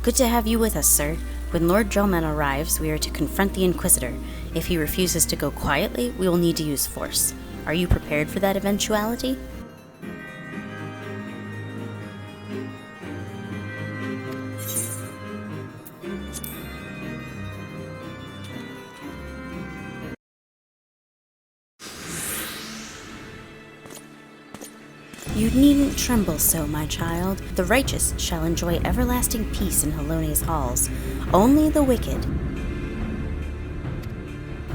Good to have you with us, sir. When Lord Drellman arrives, we are to confront the Inquisitor. If he refuses to go quietly, we will need to use force. Are you prepared for that eventuality? You needn't tremble so, my child. The righteous shall enjoy everlasting peace in Halone's halls. Only the wicked.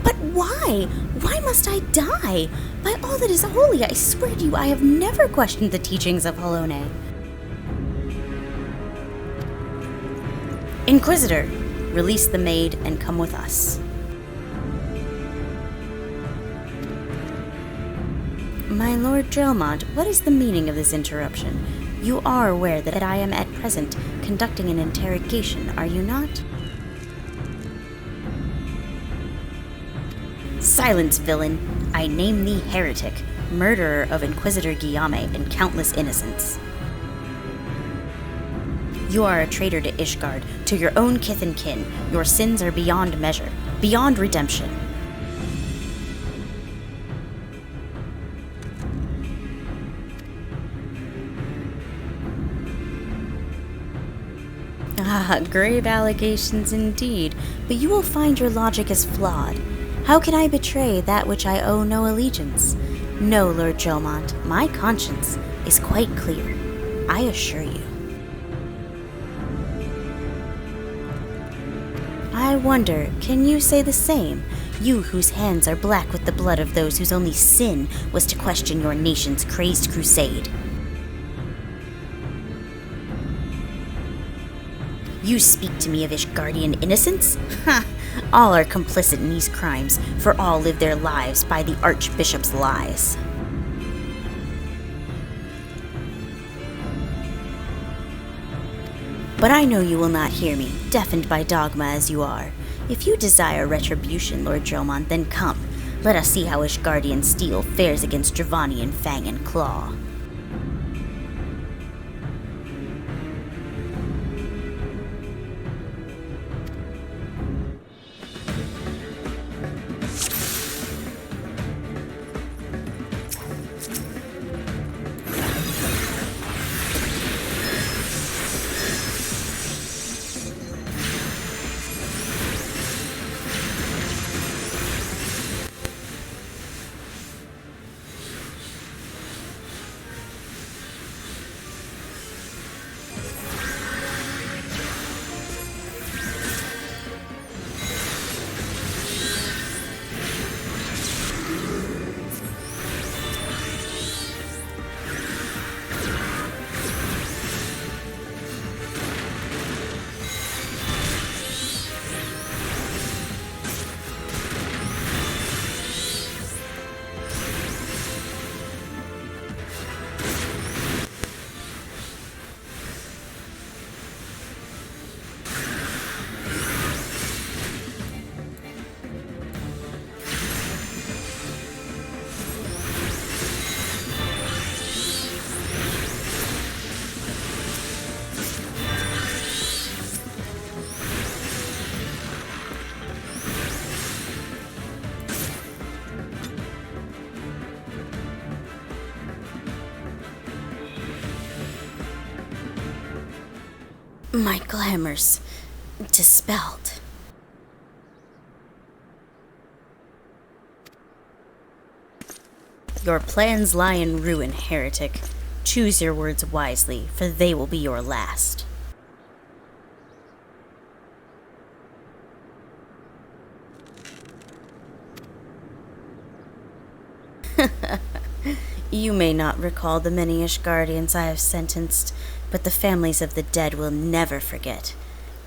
But why? Why must I die? By all that is holy, I swear to you, I have never questioned the teachings of Halone. Inquisitor, release the maid and come with us. My Lord Drellmont, what is the meaning of this interruption? You are aware that I am at present conducting an interrogation, are you not? Silence, villain! I name thee heretic, murderer of Inquisitor Guillaume and countless innocents. You are a traitor to Ishgard, to your own kith and kin. Your sins are beyond measure, beyond redemption. Ah, grave allegations indeed, but you will find your logic is flawed. How can I betray that which I owe no allegiance? No, Lord Drellmont, my conscience is quite clear, I assure you. I wonder, can you say the same? You whose hands are black with the blood of those whose only sin was to question your nation's crazed crusade. You speak to me of Ishgardian innocence? Ha! All are complicit in these crimes, for all live their lives by the Archbishop's lies. But I know you will not hear me, deafened by dogma as you are. If you desire retribution, Lord Drellmont, then come. Let us see how Ishgardian steel fares against Dravanian fang and claw. My glamours dispelled. Your plans lie in ruin, heretic. Choose your words wisely, for they will be your last. You may not recall the many Ishgardians I have sentenced, but the families of the dead will never forget.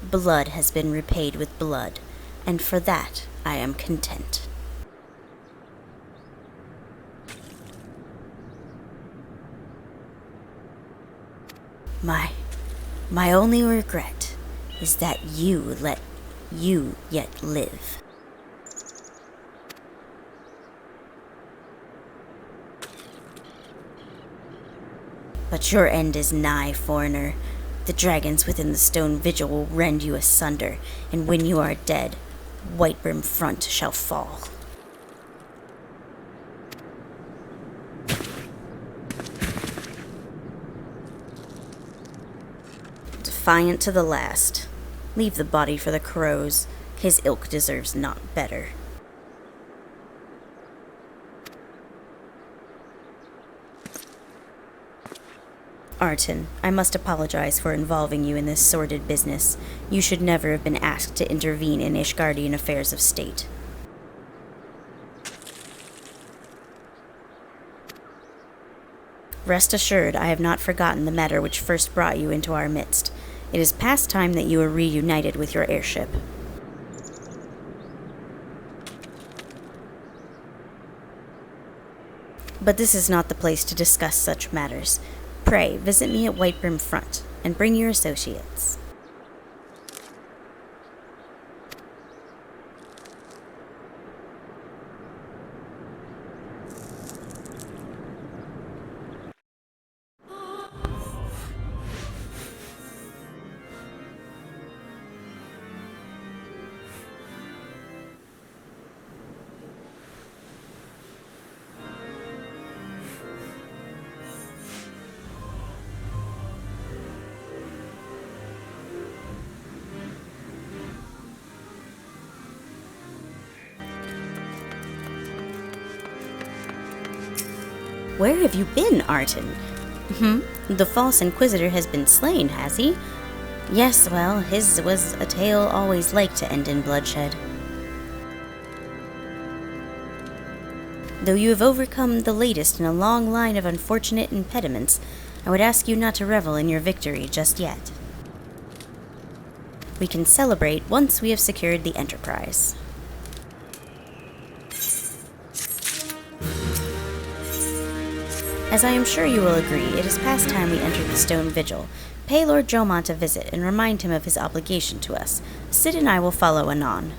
Blood has been repaid with blood, and for that I am content. My only regret is that you let you yet live. But your end is nigh, foreigner. The dragons within the stone vigil will rend you asunder, and when you are dead, Whitebrim Front shall fall. Defiant to the last. Leave the body for the crows. His ilk deserves not better. Arton, I must apologize for involving you in this sordid business. You should never have been asked to intervene in Ishgardian affairs of state. Rest assured, I have not forgotten the matter which first brought you into our midst. It is past time that you were reunited with your airship. But this is not the place to discuss such matters. Pray, visit me at Whitebrim Front, and bring your associates. Where have you been, Arton? The false Inquisitor has been slain, has he? Yes, well, his was a tale always like to end in bloodshed. Though you have overcome the latest in a long line of unfortunate impediments, I would ask you not to revel in your victory just yet. We can celebrate once we have secured the Enterprise. As I am sure you will agree, it is past time we entered the Stone Vigil. Pay Lord Jomont a visit and remind him of his obligation to us. Sid and I will follow anon.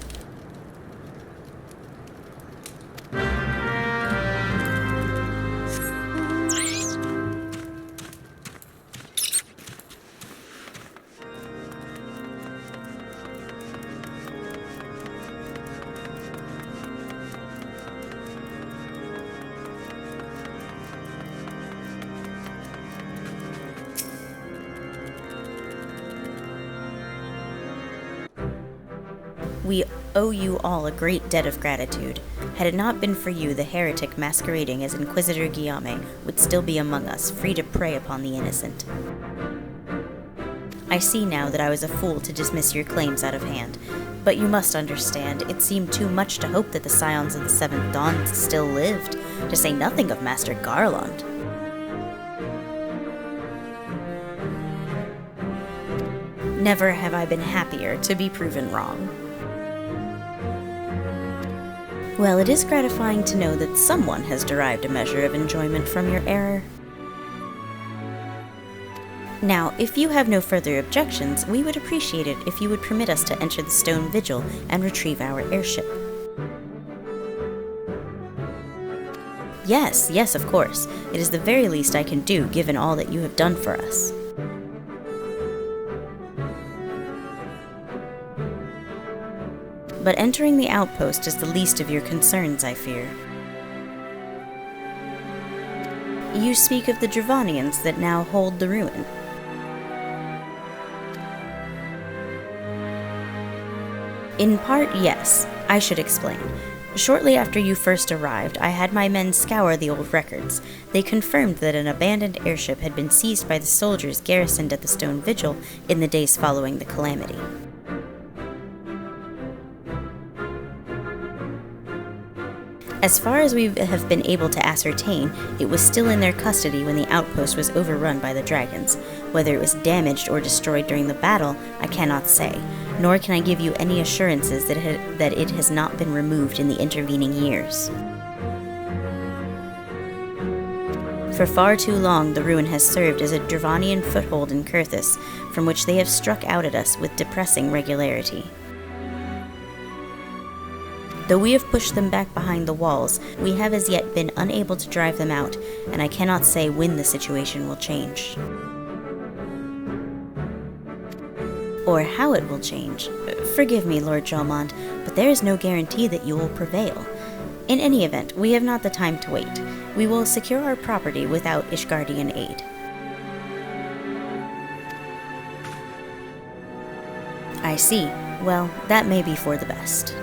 We owe you all a great debt of gratitude. Had it not been for you, the heretic masquerading as Inquisitor Guillaume would still be among us, free to prey upon the innocent. I see now that I was a fool to dismiss your claims out of hand, but you must understand, it seemed too much to hope that the Scions of the Seventh Dawn still lived, to say nothing of Master Garland. Never have I been happier to be proven wrong. Well, it is gratifying to know that someone has derived a measure of enjoyment from your error. Now, if you have no further objections, we would appreciate it if you would permit us to enter the Stone Vigil and retrieve our airship. Yes, of course. It is the very least I can do, given all that you have done for us. But entering the outpost is the least of your concerns, I fear. You speak of the Dravanians that now hold the ruin. In part, yes. I should explain. Shortly after you first arrived, I had my men scour the old records. They confirmed that an abandoned airship had been seized by the soldiers garrisoned at the Stone Vigil in the days following the calamity. As far as we have been able to ascertain, it was still in their custody when the outpost was overrun by the dragons. Whether it was damaged or destroyed during the battle, I cannot say, nor can I give you any assurances that it has not been removed in the intervening years. For far too long, the ruin has served as a Dravanian foothold in Kurthus, from which they have struck out at us with depressing regularity. Though we have pushed them back behind the walls, we have as yet been unable to drive them out, and I cannot say when the situation will change. or how it will change. Forgive me, Lord Jomond, but there is no guarantee that you will prevail. In any event, we have not the time to wait. We will secure our property without Ishgardian aid. I see. Well, that may be for the best.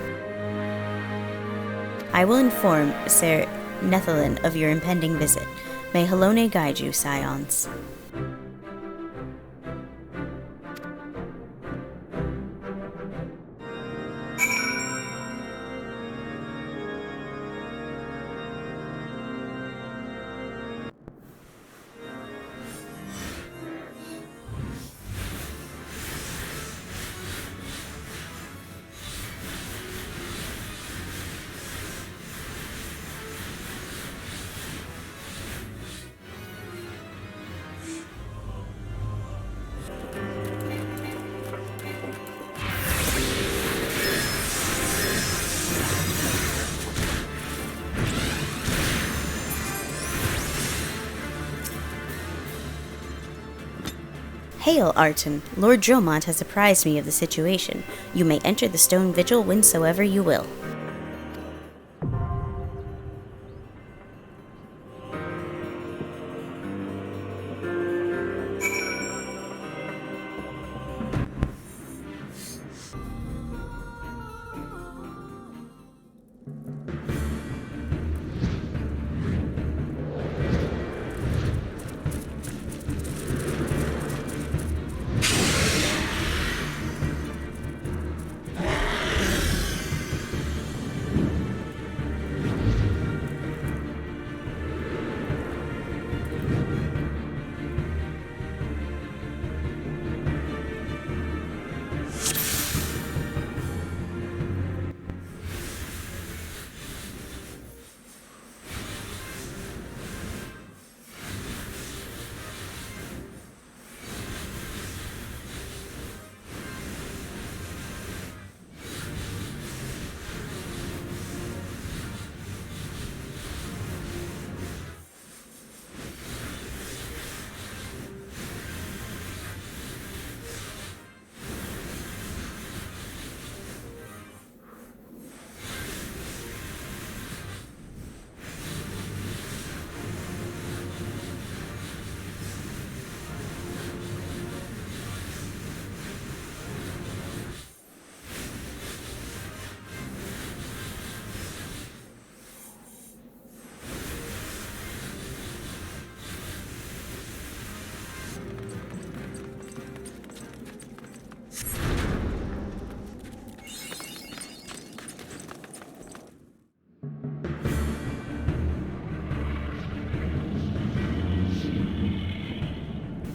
I will inform Ser Nethelin of your impending visit. May Halone guide you, Scions. Hail, Arton. Lord Jomont has apprised me of the situation. You may enter the stone vigil whensoever you will.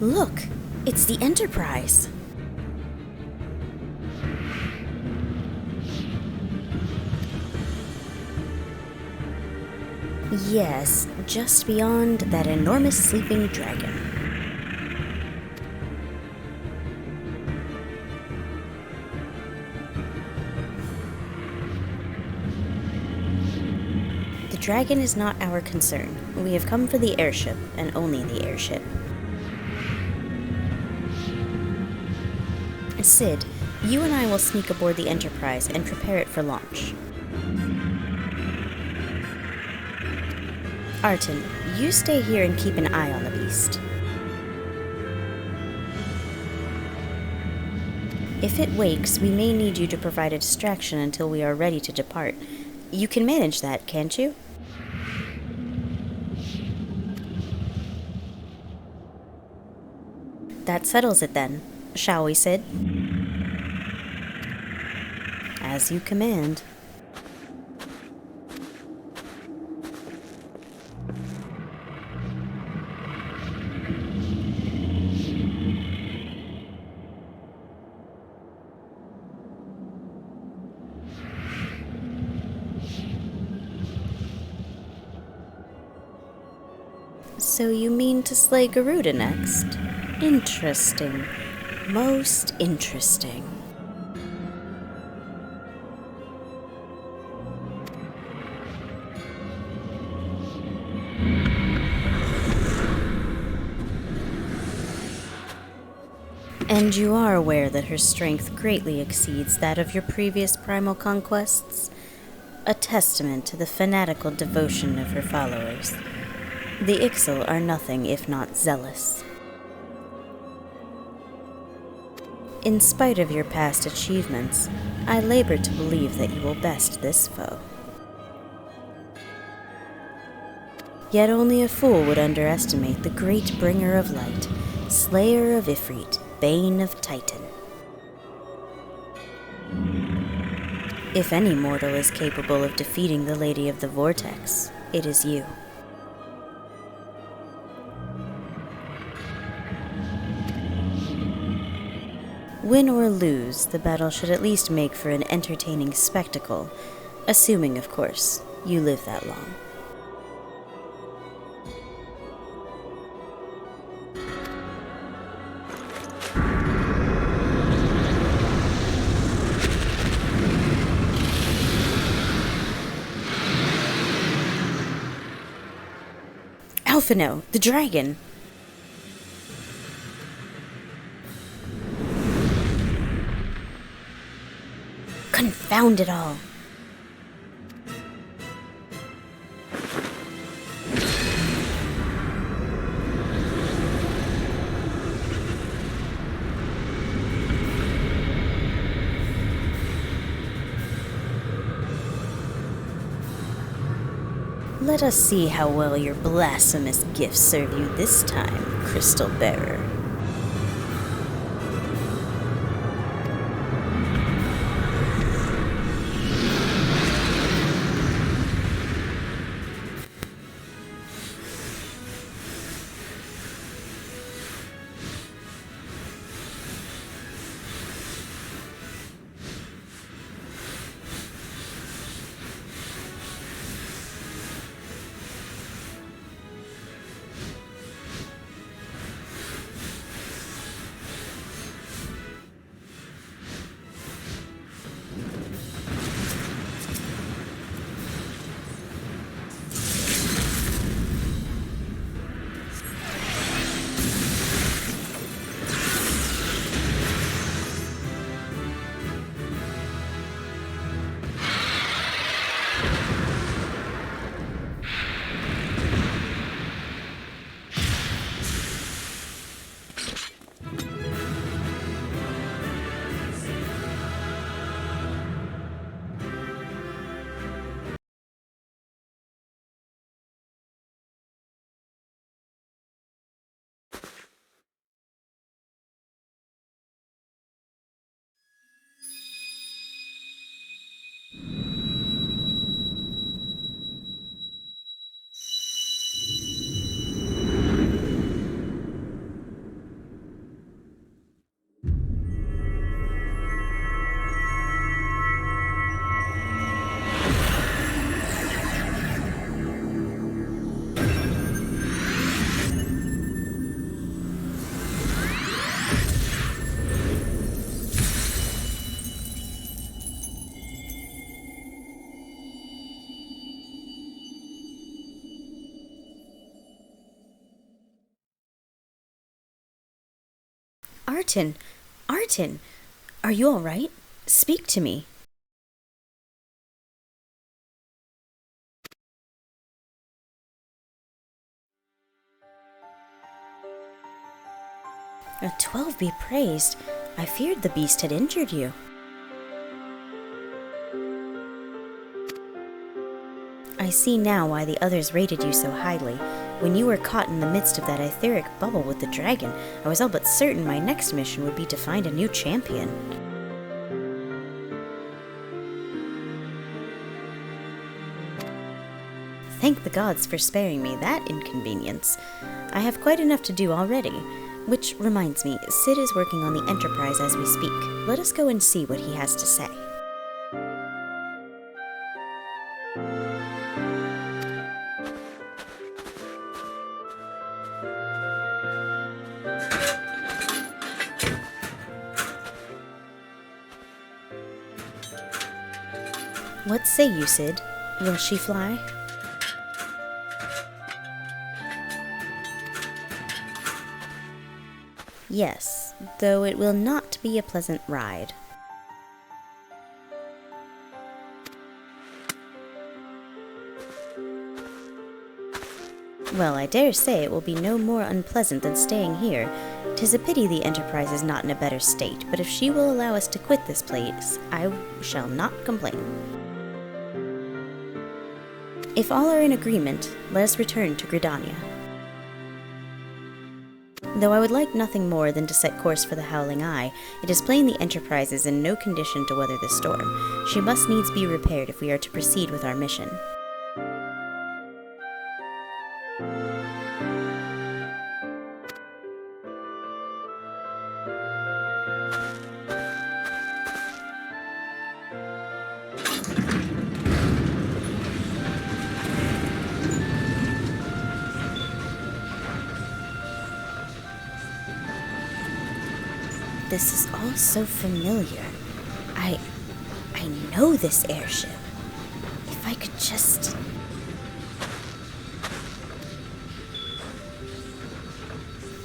Look, it's the Enterprise. Yes, just beyond that enormous sleeping dragon. The dragon is not our concern. We have come for the airship, and only the airship. Sid, you and I will sneak aboard the Enterprise and prepare it for launch. Arton, you stay here and keep an eye on the beast. If it wakes, we may need you to provide a distraction until we are ready to depart. You can manage that, can't you? That settles it then. Shall we, Sid? As you command. So you mean to slay Garuda next? Interesting. Most interesting. And you are aware that her strength greatly exceeds that of your previous primal conquests? A testament to the fanatical devotion of her followers. The XIV are nothing if not zealous. In spite of your past achievements, I labor to believe that you will best this foe. Yet only a fool would underestimate the great bringer of light, slayer of Ifrit, bane of Titan. If any mortal is capable of defeating the Lady of the Vortex, it is you. Win or lose, the battle should at least make for an entertaining spectacle, assuming, of course, you live that long. Alphino, the dragon! Confound it all! Let us see how well your blasphemous gifts serve you this time, Crystal Bearer. Artin, are you all right? Speak to me. A 12 be praised. I feared the beast had injured you. I see now why the others rated you so highly. When you were caught in the midst of that etheric bubble with the dragon, I was all but certain my next mission would be to find a new champion. Thank the gods for sparing me that inconvenience. I have quite enough to do already. Which reminds me, Sid is working on the Enterprise as we speak. Let us go and see what he has to say. What say you, Sid? Will she fly? Yes, though it will not be a pleasant ride. Well, I dare say it will be no more unpleasant than staying here. 'Tis a pity the Enterprise is not in a better state, but if she will allow us to quit this place, I shall not complain. If all are in agreement, let us return to Gridania. Though I would like nothing more than to set course for the Howling Eye, it is plain the Enterprise is in no condition to weather the storm. She must needs be repaired if we are to proceed with our mission. This is all so familiar. I know this airship. If I could just...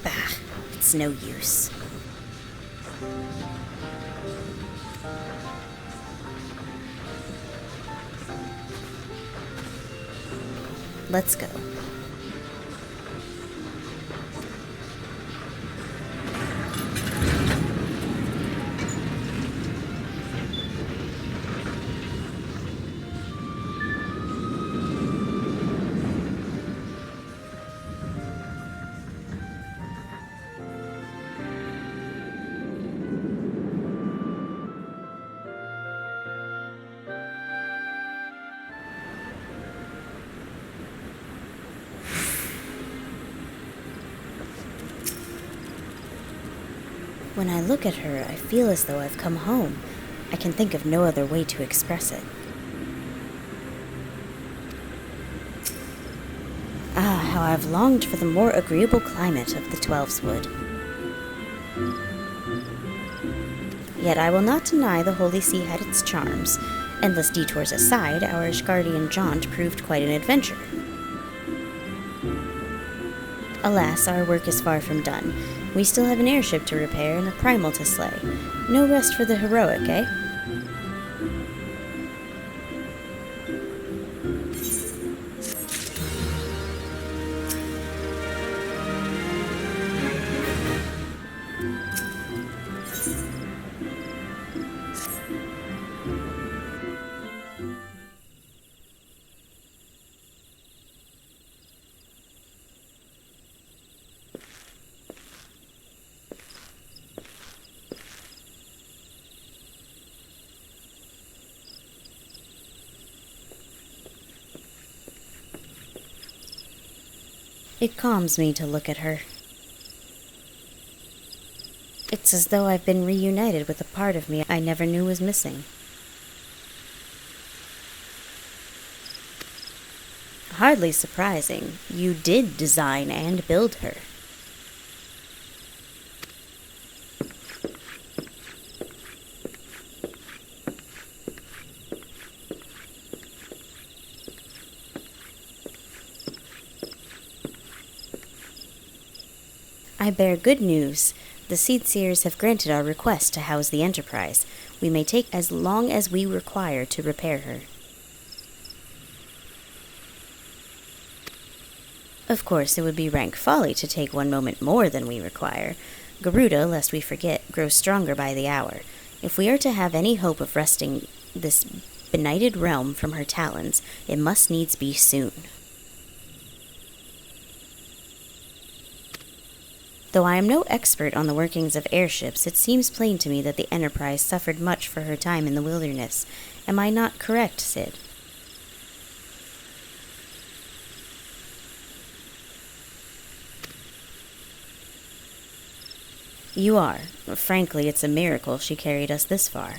Bah, it's no use. Let's go. When I look at her, I feel as though I've come home. I can think of no other way to express it. Ah, how I've longed for the more agreeable climate of the Twelveswood. Yet I will not deny the Holy See had its charms. Endless detours aside, our Ishgardian jaunt proved quite an adventure. Alas, our work is far from done. We still have an airship to repair and a primal to slay. No rest for the heroic, eh? It calms me to look at her. It's as though I've been reunited with a part of me I never knew was missing. Hardly surprising. You did design and build her. I bear good news. The Seedseers have granted our request to house the Enterprise. We may take as long as we require to repair her. Of course, it would be rank folly to take one moment more than we require. Garuda, lest we forget, grows stronger by the hour. If we are to have any hope of wresting this benighted realm from her talons, it must needs be soon. Though I am no expert on the workings of airships, it seems plain to me that the Enterprise suffered much for her time in the wilderness. Am I not correct, Sid? You are. Frankly, it's a miracle she carried us this far.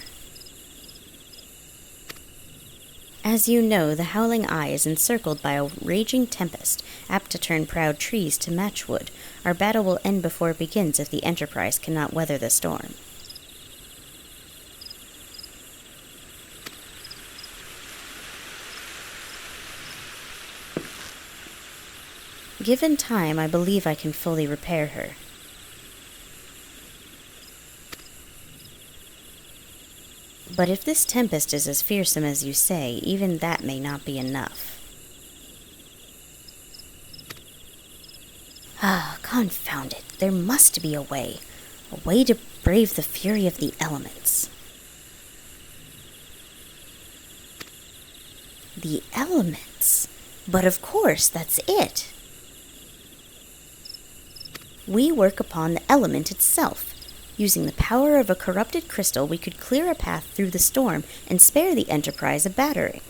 As you know, the Howling Eye is encircled by a raging tempest, apt to turn proud trees to matchwood. Our battle will end before it begins if the Enterprise cannot weather the storm. Given time, I believe I can fully repair her. But if this tempest is as fearsome as you say, even that may not be enough. Ah, confound it. There must be a way. A way to brave the fury of the elements. The elements? But of course, that's it. We work upon the element itself. Using the power of a corrupted crystal, we could clear a path through the storm and spare the Enterprise a battering.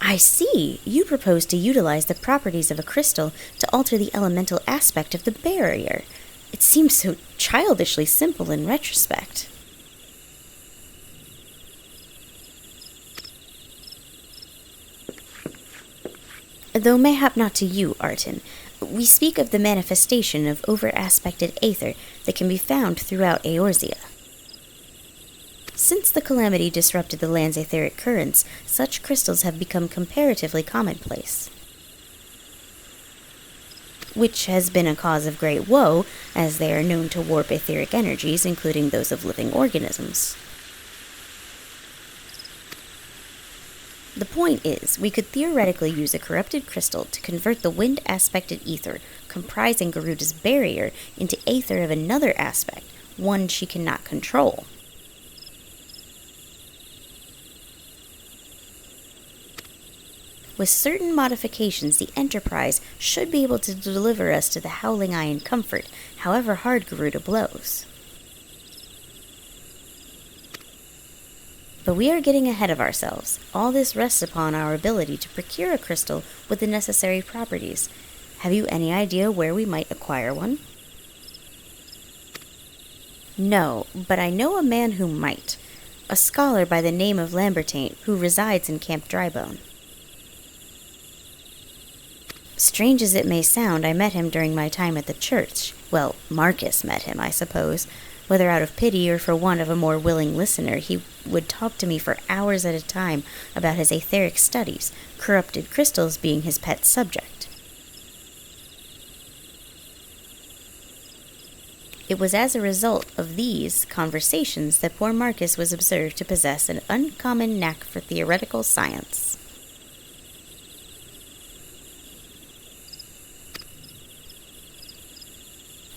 I see. You propose to utilize the properties of a crystal to alter the elemental aspect of the barrier. It seems so childishly simple in retrospect. Though mayhap not to you, Arton. We speak of the manifestation of over-aspected aether that can be found throughout Eorzea. Since the calamity disrupted the land's etheric currents, such crystals have become comparatively commonplace. Which has been a cause of great woe, as they are known to warp etheric energies, including those of living organisms. The point is, we could theoretically use a corrupted crystal to convert the wind-aspected ether, comprising Garuda's barrier, into aether of another aspect, one she cannot control. With certain modifications, the Enterprise should be able to deliver us to the Howling Eye in comfort, however hard Garuda blows. But we are getting ahead of ourselves. All this rests upon our ability to procure a crystal with the necessary properties. Have you any idea where we might acquire one? No, but I know a man who might. A scholar by the name of Lambertaine, who resides in Camp Drybone. Strange as it may sound, I met him during my time at the church. Well, Marcus met him, I suppose. Whether out of pity or for want of a more willing listener, he would talk to me for hours at a time about his etheric studies, corrupted crystals being his pet subject. It was as a result of these conversations that poor Marcus was observed to possess an uncommon knack for theoretical science.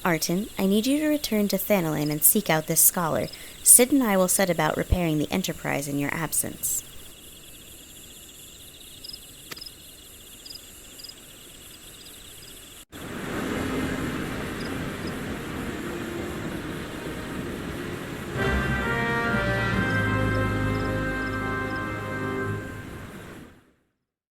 Arton, I need you to return to Thanalan and seek out this scholar. Sid and I will set about repairing the Enterprise in your absence.